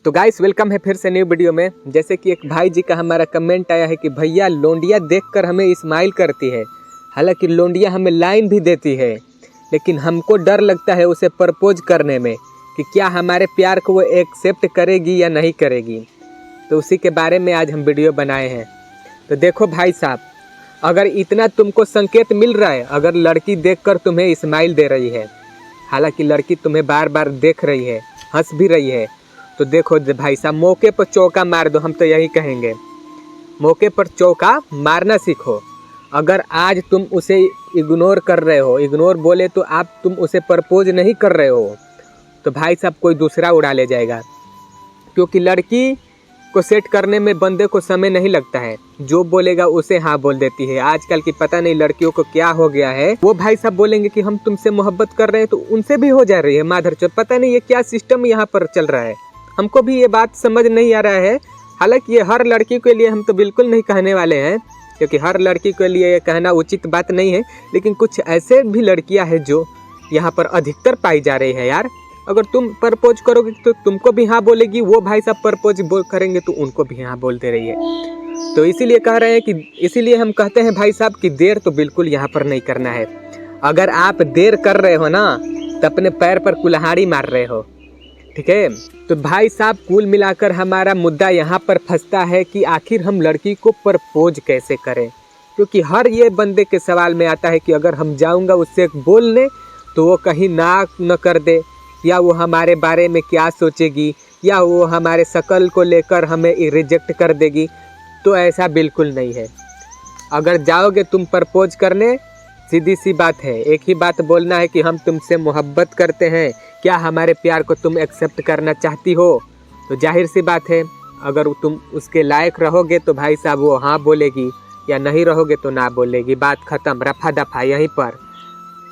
तो guys welcome है फिर से न्यू वीडियो में। जैसे कि एक भाई जी का हमारा कमेंट आया है कि भैया लोंडिया देखकर हमें स्माइल करती है, हालांकि लोंडिया हमें लाइन भी देती है, लेकिन हमको डर लगता है उसे प्रपोज करने में कि क्या हमारे प्यार को वो एक्सेप्ट करेगी या नहीं करेगी। तो उसी के बारे में आज हम वीडियो बनाए हैं। तो देखो भाई साहब, अगर इतना तुमको संकेत मिल रहा है, अगर लड़की देखकर तुम्हें स्माइल दे रही है, हालांकि लड़की तुम्हें बार बार देख रही है, हंस भी रही है, तो देखो भाई साहब मौके पर चौका मार दो। हम तो यही कहेंगे, मौके पर चौका मारना सीखो। अगर आज तुम उसे इग्नोर कर रहे हो, इग्नोर बोले तो तुम उसे प्रपोज नहीं कर रहे हो, तो भाई साहब कोई दूसरा उड़ा ले जाएगा। क्योंकि लड़की को सेट करने में बंदे को समय नहीं लगता है, जो बोलेगा उसे हाँ बोल देती है। आजकल की पता नहीं लड़कियों को क्या हो गया है, वो भाई साहब बोलेंगे कि हम तुमसे मोहब्बत कर रहे हैं तो उनसे भी हो जा रही है माधरचोद। पता नहीं ये क्या सिस्टम यहाँ पर चल रहा है, हमको भी ये बात समझ नहीं आ रहा है। हालांकि ये हर लड़की के लिए हम तो बिल्कुल नहीं कहने वाले हैं, क्योंकि हर लड़की के लिए ये कहना उचित बात नहीं है, लेकिन कुछ ऐसे भी लड़कियां हैं जो यहाँ पर अधिकतर पाई जा रही है यार। अगर तुम प्रपोज करोगे तो तुमको भी हाँ बोलेगी, वो भाई साहब प्रपोज करेंगे तो उनको भी हाँ बोलते रहिए। तो इसीलिए कह रहे हैं कि इसीलिए हम कहते हैं भाई साहब कि देर तो बिल्कुल यहाँ पर नहीं करना है। अगर आप देर कर रहे हो ना तो अपने पैर पर कुल्हाड़ी मार रहे हो, ठीक है। तो भाई साहब कुल मिलाकर हमारा मुद्दा यहाँ पर फंसता है कि आखिर हम लड़की को प्रपोज कैसे करें। क्योंकि हर ये बंदे के सवाल में आता है कि अगर हम जाऊँगा उससे बोलने तो वो कहीं ना न कर दे, या वो हमारे बारे में क्या सोचेगी, या वो हमारे शक्ल को लेकर हमें रिजेक्ट कर देगी। तो ऐसा बिल्कुल नहीं है। अगर जाओगे तुम प्रपोज करने, सीधी सी बात है, एक ही बात बोलना है कि हम तुमसे मोहब्बत करते हैं, क्या हमारे प्यार को तुम एक्सेप्ट करना चाहती हो। तो जाहिर सी बात है, अगर तुम उसके लायक रहोगे तो भाई साहब वो हाँ बोलेगी, या नहीं रहोगे तो ना बोलेगी। बात ख़त्म, रफा दफा यहीं पर,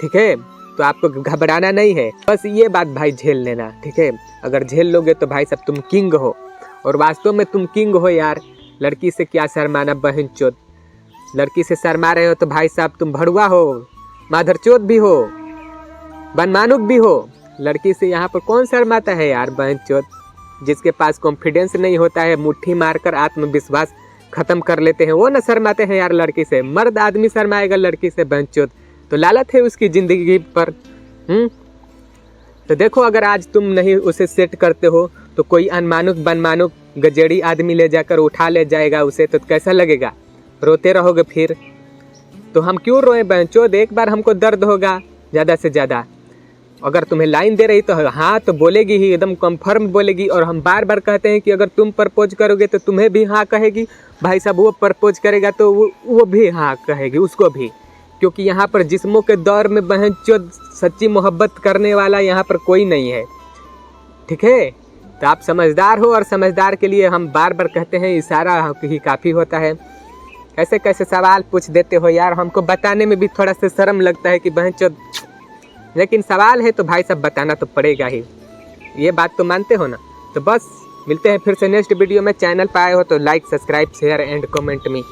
ठीक है। तो आपको घबराना नहीं है, बस ये बात भाई झेल लेना, ठीक है। अगर झेल लोगे तो भाई साहब तुम किंग हो, और वास्तव में तुम किंग हो यार। लड़की से क्या शर्माना बहन चोद, लड़की से शर्मा रहे हो तो भाई साहब तुम भड़ुआ हो, माधरचोद भी हो, बनमानुक भी हो। लड़की से यहाँ पर कौन शर्माता है यार बहन चोद। जिसके पास कॉन्फिडेंस नहीं होता है, मुट्ठी मारकर आत्मविश्वास खत्म कर लेते हैं, वो ना शर्माते हैं यार लड़की से। मर्द आदमी शर्माएगा लड़की से बहन चोद, तो लालच है उसकी ज़िंदगी पर। तो देखो, अगर आज तुम नहीं उसे सेट करते हो तो कोई अनमानुक बनमानुक गजेड़ी आदमी ले जाकर उठा ले जाएगा उसे, तो कैसा लगेगा, रोते रहोगे फिर। तो हम क्यों रोए बहनचोद, एक बार हमको दर्द होगा ज़्यादा से ज़्यादा। अगर तुम्हें लाइन दे रही तो हाँ तो बोलेगी ही, एकदम कंफर्म बोलेगी। और हम बार बार कहते हैं कि अगर तुम प्रपोज करोगे तो तुम्हें भी हाँ कहेगी। भाई साहब वो प्रपोज करेगा तो वो भी हाँ कहेगी उसको भी, क्योंकि यहाँ पर जिस्मों के दौर में बहनचोद सच्ची मोहब्बत करने वाला यहाँ पर कोई नहीं है, ठीक है। तो आप समझदार हो, और समझदार के लिए हम बार बार कहते हैं इशारा ही काफ़ी होता है। कैसे कैसे सवाल पूछ देते हो यार, हमको बताने में भी थोड़ा सा शर्म लगता है कि बहनचोद, लेकिन सवाल है तो भाई साहब बताना तो पड़ेगा ही। ये बात तो मानते हो ना। तो बस मिलते हैं फिर से नेक्स्ट वीडियो में। चैनल पर आए हो तो like, subscribe, share and comment में।